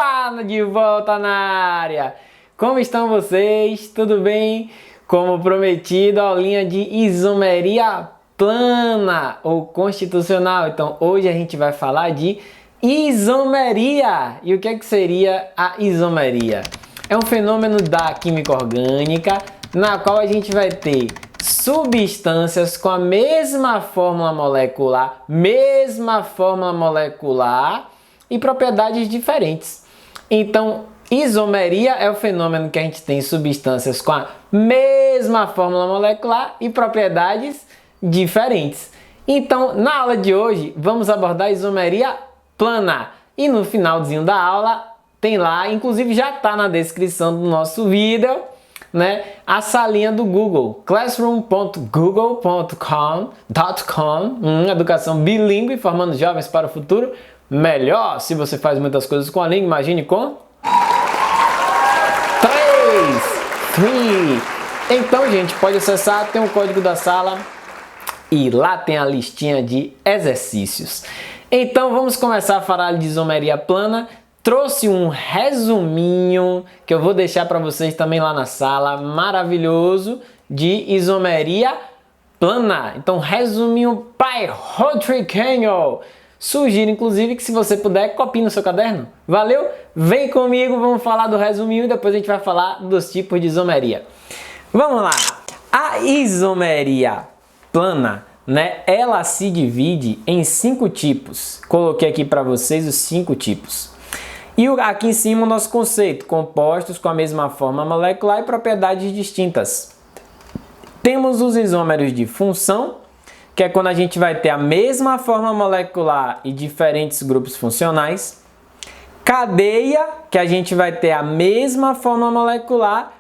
Opa! De volta na área! Como estão vocês? Tudo bem? Como prometido, aulinha de isomeria plana ou constitucional. Então hoje a gente vai falar de isomeria. E o que seria a isomeria? É um fenômeno da química orgânica na qual a gente vai ter substâncias com a mesma fórmula molecular e propriedades diferentes. Então, isomeria é o fenômeno que a gente tem substâncias com a mesma fórmula molecular e propriedades diferentes. Então, na aula de hoje, vamos abordar a isomeria plana. E no finalzinho da aula, tem lá, inclusive já está na descrição do nosso vídeo, né, a salinha do Google, classroom.google.com, educação bilíngue, formando jovens para o futuro melhor. Se você faz muitas coisas com a língua, imagine com 3. Então, gente, pode acessar, tem um código da sala e lá tem a listinha de exercícios. Então, vamos começar a falar de isomeria plana. Trouxe um resuminho que eu vou deixar para vocês também lá na sala, maravilhoso, de isomeria plana. Então, resuminho pai Rodriguinho. Sugiro, inclusive, que se você puder, copie no seu caderno. Valeu? Vem comigo, vamos falar do resuminho e depois a gente vai falar dos tipos de isomeria. Vamos lá! A isomeria plana, né, ela se divide em 5 tipos. Coloquei aqui para vocês os 5 tipos. E aqui em cima o nosso conceito, compostos com a mesma forma molecular e propriedades distintas. Temos os isômeros de função, que é quando a gente vai ter a mesma forma molecular e diferentes grupos funcionais. Cadeia, que a gente vai ter a mesma forma molecular,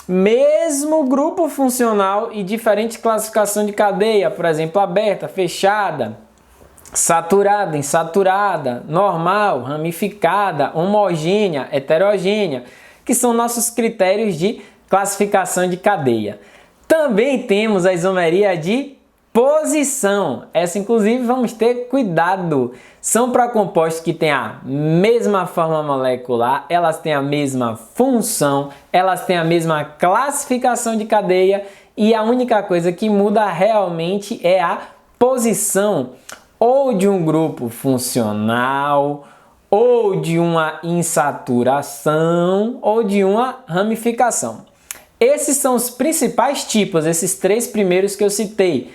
mesmo grupo funcional e diferente classificação de cadeia, por exemplo, aberta, fechada, saturada, insaturada, normal, ramificada, homogênea, heterogênea, que são nossos critérios de classificação de cadeia. Também temos a isomeria de posição. Essa, inclusive, vamos ter cuidado. São para compostos que têm a mesma forma molecular, elas têm a mesma função, elas têm a mesma classificação de cadeia e a única coisa que muda realmente é a posição ou de um grupo funcional, ou de uma insaturação, ou de uma ramificação. Esses são os principais tipos, esses 3 primeiros que eu citei: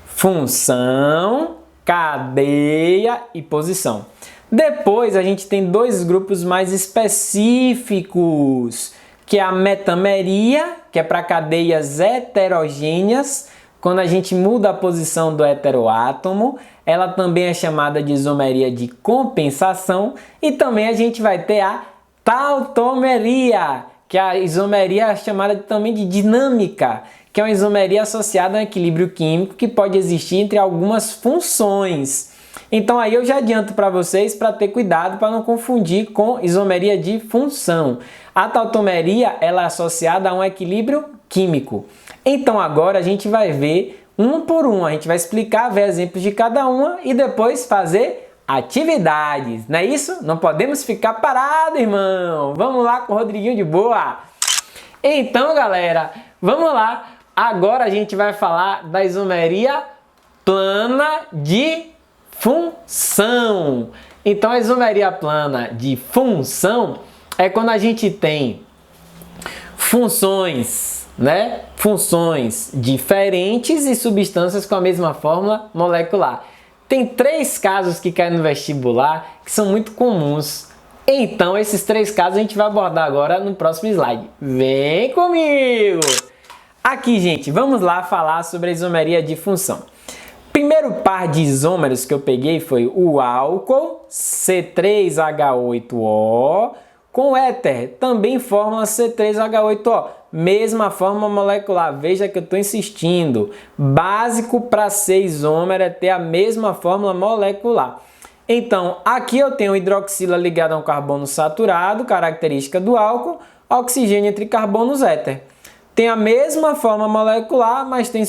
função, cadeia e posição. Depois a gente tem 2 grupos mais específicos, que é a metameria, que é para cadeias heterogêneas. Quando a gente muda a posição do heteroátomo, ela também é chamada de isomeria de compensação. E também a gente vai ter a tautomeria, que é a isomeria chamada também de dinâmica, que é uma isomeria associada a um equilíbrio químico que pode existir entre algumas funções. Então aí eu já adianto para vocês para ter cuidado para não confundir com isomeria de função. A tautomeria ela é associada a um equilíbrio químico. Então agora a gente vai ver um por um, a gente vai explicar, ver exemplos de cada uma e depois fazer atividades, não é isso? Não podemos ficar parados, irmão! Vamos lá com o Rodriguinho de boa! Então, galera, vamos lá! Agora a gente vai falar da isomeria plana de função. Então a isomeria plana de função é quando a gente tem funções, né? Funções diferentes e substâncias com a mesma fórmula molecular. Tem 3 casos que caem no vestibular que são muito comuns. Então, esses 3 casos a gente vai abordar agora no próximo slide. Vem comigo! Aqui, gente, vamos lá falar sobre a isomeria de função. Primeiro par de isômeros que eu peguei foi o álcool C3H8O com o éter, também fórmula C3H8O, mesma fórmula molecular. Veja que eu estou insistindo. Básico para ser isômero é ter a mesma fórmula molecular. Então, aqui eu tenho hidroxila ligada a um carbono saturado, característica do álcool, oxigênio entre carbonos éter. Tem a mesma forma molecular, mas tem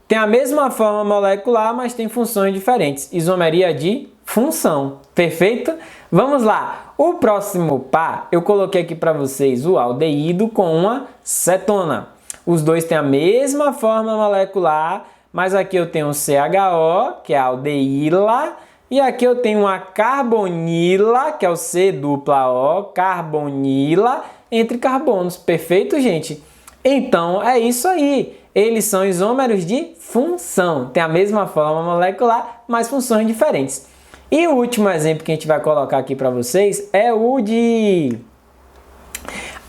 tem a mesma forma molecular, mas tem funções diferentes. Isomeria de função. Perfeito? Vamos lá. O próximo par, eu coloquei aqui para vocês o aldeído com uma cetona. Os dois têm a mesma forma molecular, mas aqui eu tenho um CHO, que é a aldeíla, e aqui eu tenho uma carbonila, que é o C dupla O, carbonila, entre carbonos. Perfeito, gente? Então, é isso aí. Eles são isômeros de função. Tem a mesma forma molecular, mas funções diferentes. E o último exemplo que a gente vai colocar aqui para vocês é o de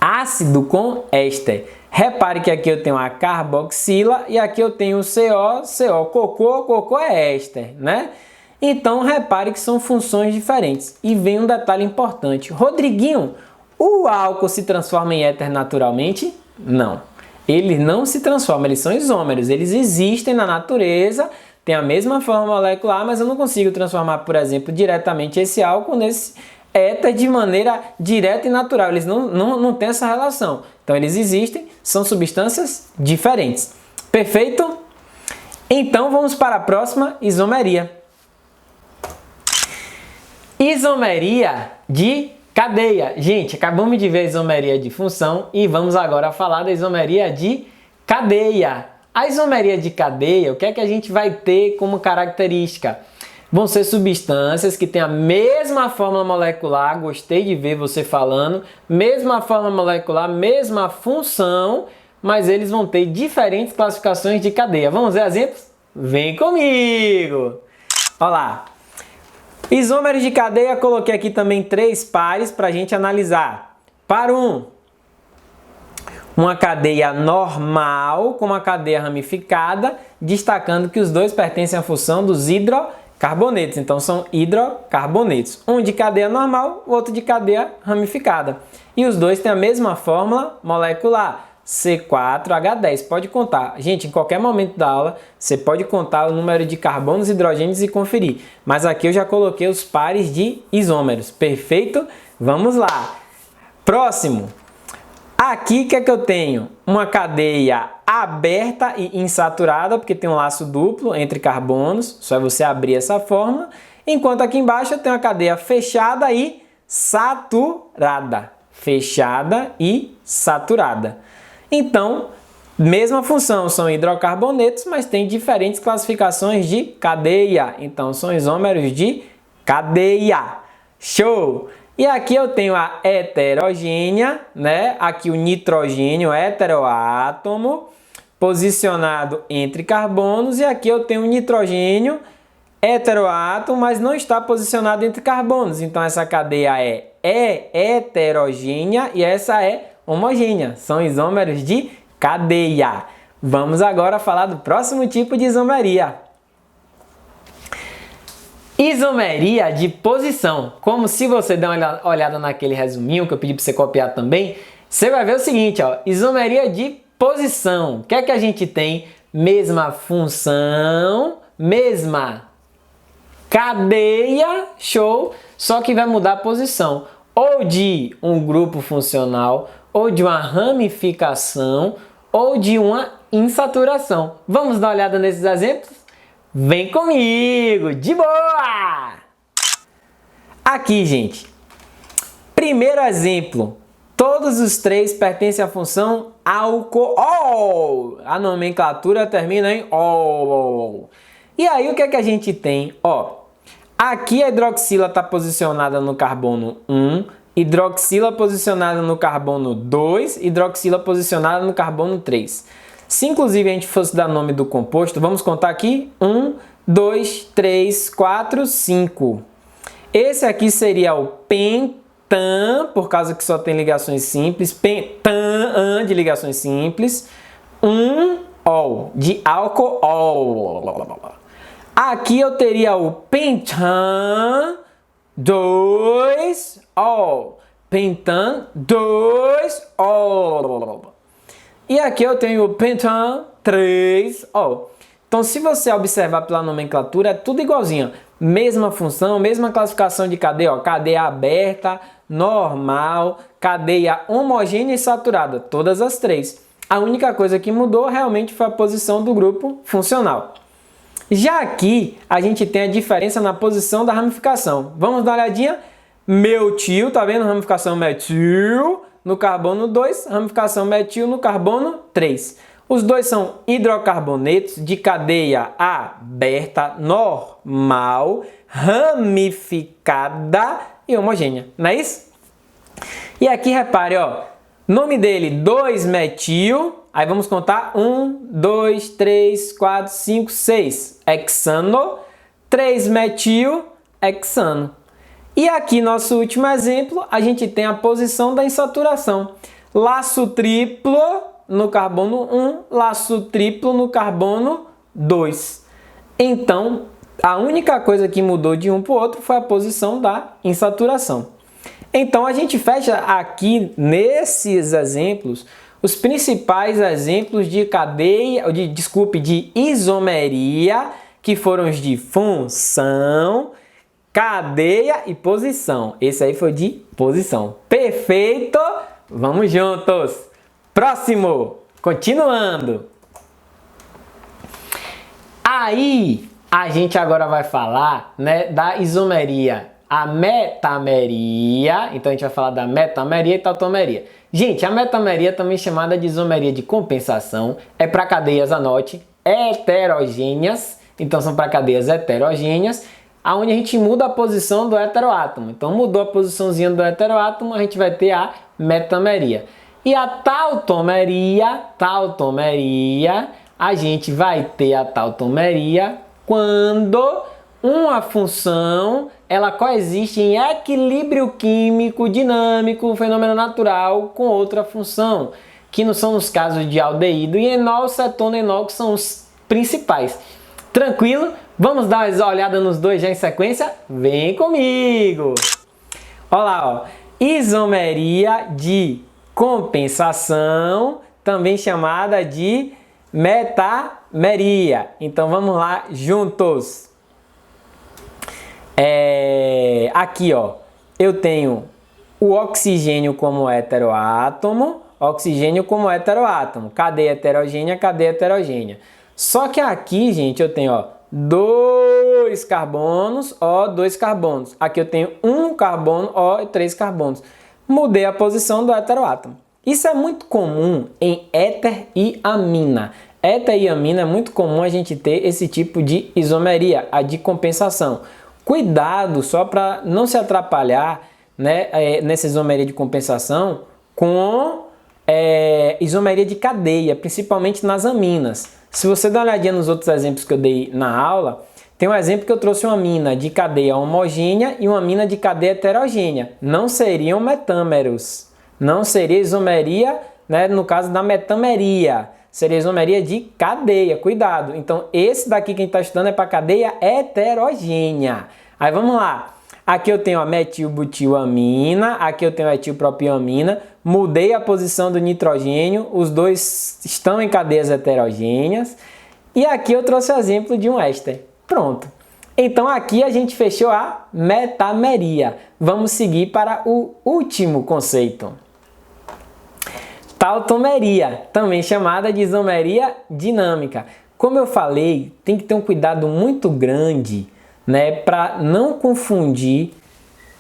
ácido com éster. Repare que aqui eu tenho a carboxila e aqui eu tenho o CO, cocô é éster, né? Então, repare que são funções diferentes. E vem um detalhe importante. Rodriguinho, o álcool se transforma em éter naturalmente? Não. Eles não se transformam, eles são isômeros. Eles existem na natureza, têm a mesma forma molecular, mas eu não consigo transformar, por exemplo, diretamente esse álcool nesse éter de maneira direta e natural. Eles não têm essa relação. Então, eles existem, são substâncias diferentes. Perfeito? Então, vamos para a próxima isomeria. Isomeria de cadeia. Gente, acabamos de ver a isomeria de função e vamos agora falar da isomeria de cadeia. A isomeria de cadeia, o que é que a gente vai ter como característica? Vão ser substâncias que têm a mesma fórmula molecular, gostei de ver você falando, mesma fórmula molecular, mesma função, mas eles vão ter diferentes classificações de cadeia. Vamos ver exemplos? Vem comigo! Olha lá. Isômeros de cadeia, coloquei aqui também 3 pares para a gente analisar. Par 1, uma cadeia normal com uma cadeia ramificada, destacando que os dois pertencem à função dos hidrocarbonetos. Então, são hidrocarbonetos. Um de cadeia normal, o outro de cadeia ramificada. E os dois têm a mesma fórmula molecular. C4H10, pode contar. Gente, em qualquer momento da aula, você pode contar o número de carbonos e hidrogênios e conferir. Mas aqui eu já coloquei os pares de isômeros. Perfeito? Vamos lá. Próximo. Aqui, o que é que eu tenho? Uma cadeia aberta e insaturada, porque tem um laço duplo entre carbonos. Só é você abrir essa forma. Enquanto aqui embaixo eu tenho uma cadeia fechada e saturada. Fechada e saturada. Então, mesma função, são hidrocarbonetos, mas tem diferentes classificações de cadeia. Então, são isômeros de cadeia. Show! E aqui eu tenho a heterogênea, né? Aqui o nitrogênio, heteroátomo, posicionado entre carbonos. E aqui eu tenho o nitrogênio heteroátomo, mas não está posicionado entre carbonos. Então, essa cadeia é heterogênea e essa é homogênea. São isômeros de cadeia. Vamos agora falar do próximo tipo de isomeria. Isomeria de posição. Como se você der uma olhada naquele resuminho que eu pedi para você copiar também, você vai ver o seguinte, ó, isomeria de posição. O que é que a gente tem? Mesma função, mesma cadeia, show, só que vai mudar a posição. Ou de um grupo funcional, ou de uma ramificação, ou de uma insaturação. Vamos dar uma olhada nesses exemplos? Vem comigo, de boa! Aqui, gente, primeiro exemplo, todos os 3 pertencem à função álcool. A nomenclatura termina em ol. E aí, o que é que a gente tem? Ó, aqui a hidroxila está posicionada no carbono 1, hidroxila posicionada no carbono 2, hidroxila posicionada no carbono 3. Se inclusive a gente fosse dar nome do composto, vamos contar aqui: 1, 2, 3, 4, 5. Esse aqui seria o pentan, por causa que só tem ligações simples. Pentan de ligações simples. 1-ol, de álcool. Aqui eu teria o pentan 2-ol. Pentan 2-ol. E aqui eu tenho o pentan 3-ol. Então, se você observar pela nomenclatura, é tudo igualzinho. Mesma função, mesma classificação de cadeia. Ó, cadeia aberta, normal, cadeia homogênea e saturada. Todas as 3. A única coisa que mudou realmente foi a posição do grupo funcional. Já aqui, a gente tem a diferença na posição da ramificação. Vamos dar uma olhadinha? Metil, tá vendo? Ramificação metil no carbono 2, ramificação metil no carbono 3. Os dois são hidrocarbonetos de cadeia aberta, normal, ramificada e homogênea. Não é isso? E aqui, repare, ó, nome dele 2-metil, aí vamos contar 1, 2, 3, 4, 5, 6, hexano, 3-metil, hexano. E aqui, nosso último exemplo, a gente tem a posição da insaturação. Laço triplo no carbono 1, laço triplo no carbono 2. Então, a única coisa que mudou de um para o outro foi a posição da insaturação. Então, a gente fecha aqui, nesses exemplos, os principais exemplos de cadeia, de isomeria, que foram os de função, cadeia e posição. Esse aí foi de posição. Perfeito? Vamos juntos. Próximo. Continuando. Aí, a gente agora vai falar, né, da isomeria. A metameria. Então, a gente vai falar da metameria e tautomeria. Gente, a metameria, também chamada de isomeria de compensação, é para cadeias, anote, heterogêneas. Então, são para cadeias heterogêneas, onde a gente muda a posição do heteroátomo. Então, mudou a posiçãozinha do heteroátomo, a gente vai ter a metameria. E a tautomeria, a gente vai ter a tautomeria quando uma função ela coexiste em equilíbrio químico, dinâmico, fenômeno natural com outra função, que não são os casos de aldeído e enol, cetona e enol, que são os principais. Tranquilo? Vamos dar uma olhada nos dois já em sequência? Vem comigo! Olha lá, ó. Isomeria de compensação, também chamada de metameria. Então vamos lá juntos. Aqui, ó, eu tenho o oxigênio como heteroátomo, cadeia heterogênea. Só que aqui, gente, eu tenho, ó, 2 carbonos, ó, 2 carbonos. Aqui eu tenho 1 carbono, ó, e 3 carbonos. Mudei a posição do heteroátomo. Isso é muito comum em éter e amina. Éter e amina é muito comum a gente ter esse tipo de isomeria, a de compensação. Cuidado só para não se atrapalhar, né, nessa isomeria de compensação com isomeria de cadeia, principalmente nas aminas. Se você der uma olhadinha nos outros exemplos que eu dei na aula, tem um exemplo que eu trouxe uma amina de cadeia homogênea e uma amina de cadeia heterogênea. Não seriam metâmeros. Não seria isomeria, né, no caso da metameria. Seria isomeria de cadeia, cuidado. Então, esse daqui que a gente está estudando é para cadeia heterogênea. Aí, vamos lá. Aqui eu tenho a metilbutilamina, aqui eu tenho a etilpropionamina. Mudei a posição do nitrogênio, os dois estão em cadeias heterogêneas. E aqui eu trouxe o exemplo de um éster. Pronto. Então, aqui a gente fechou a metameria. Vamos seguir para o último conceito. Tautomeria, também chamada de isomeria dinâmica. Como eu falei, tem que ter um cuidado muito grande, né, para não confundir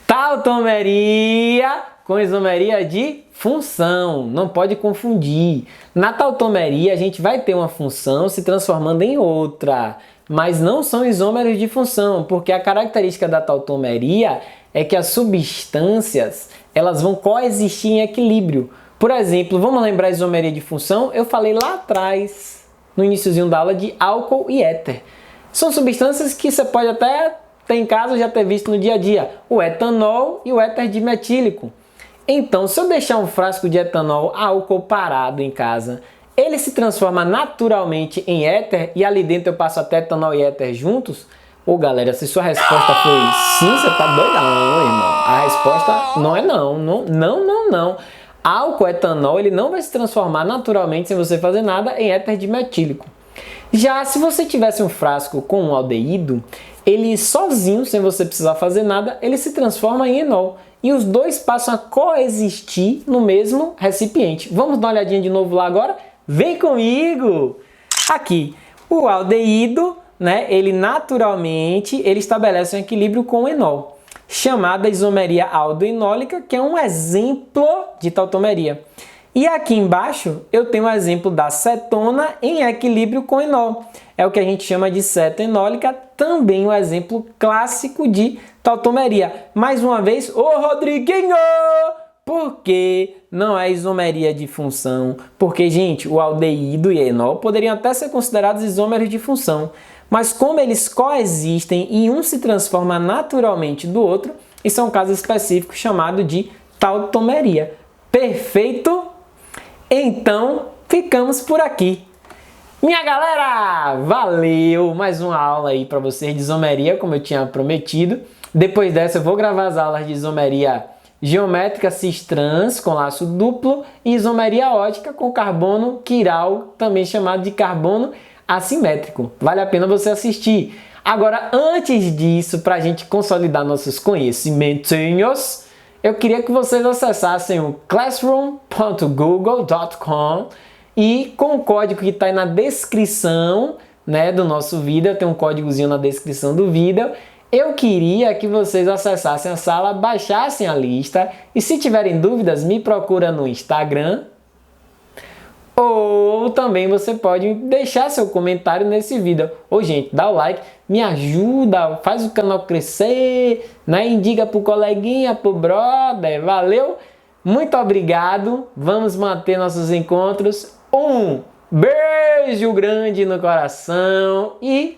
tautomeria com isomeria de função. Não pode confundir. Na tautomeria, a gente vai ter uma função se transformando em outra, mas não são isômeros de função, porque a característica da tautomeria é que as substâncias elas vão coexistir em equilíbrio. Por exemplo, vamos lembrar a isomeria de função? Eu falei lá atrás, no iniciozinho da aula, de álcool e éter. São substâncias que você pode até ter em casa, já ter visto no dia a dia. O etanol e o éter dimetílico. Então, se eu deixar um frasco de etanol álcool parado em casa, ele se transforma naturalmente em éter e ali dentro eu passo até etanol e éter juntos? Ô galera, se sua resposta foi sim, você tá doidão, irmão. A resposta não é não. Não. Álcool etanol ele não vai se transformar naturalmente sem você fazer nada em éter dimetílico. Já se você tivesse um frasco com um aldeído, ele sozinho, sem você precisar fazer nada, ele se transforma em enol. E os dois passam a coexistir no mesmo recipiente. Vamos dar uma olhadinha de novo lá agora? Vem comigo! Aqui, o aldeído né, ele naturalmente estabelece um equilíbrio com o enol, chamada isomeria aldoenólica, que é um exemplo de tautomeria. E aqui embaixo eu tenho um exemplo da cetona em equilíbrio com enol. É o que a gente chama de cetoenólica, também um exemplo clássico de tautomeria. Mais uma vez, ô Rodriguinho! Por que não é isomeria de função? Porque, gente, o aldeído e enol poderiam até ser considerados isômeros de função, mas como eles coexistem e um se transforma naturalmente do outro, isso é um caso específico chamado de tautomeria. Perfeito? Então, ficamos por aqui. Minha galera, valeu! Mais uma aula aí para vocês de isomeria, como eu tinha prometido. Depois dessa eu vou gravar as aulas de isomeria geométrica cis-trans com laço duplo e isomeria ótica com carbono quiral, também chamado de carbono assimétrico. Vale a pena você assistir. Agora, antes disso, para a gente consolidar nossos conhecimentos, eu queria que vocês acessassem o classroom.google.com e com o código que está aí na descrição, né, do nosso vídeo, tem um códigozinho na descrição do vídeo. Eu queria que vocês acessassem a sala, baixassem a lista e se tiverem dúvidas, me procura no Instagram. Ou também você pode deixar seu comentário nesse vídeo. Ô, gente, dá o like, me ajuda, faz o canal crescer, né? Indica pro coleguinha, pro brother, valeu? Muito obrigado, vamos manter nossos encontros. Um beijo grande no coração e...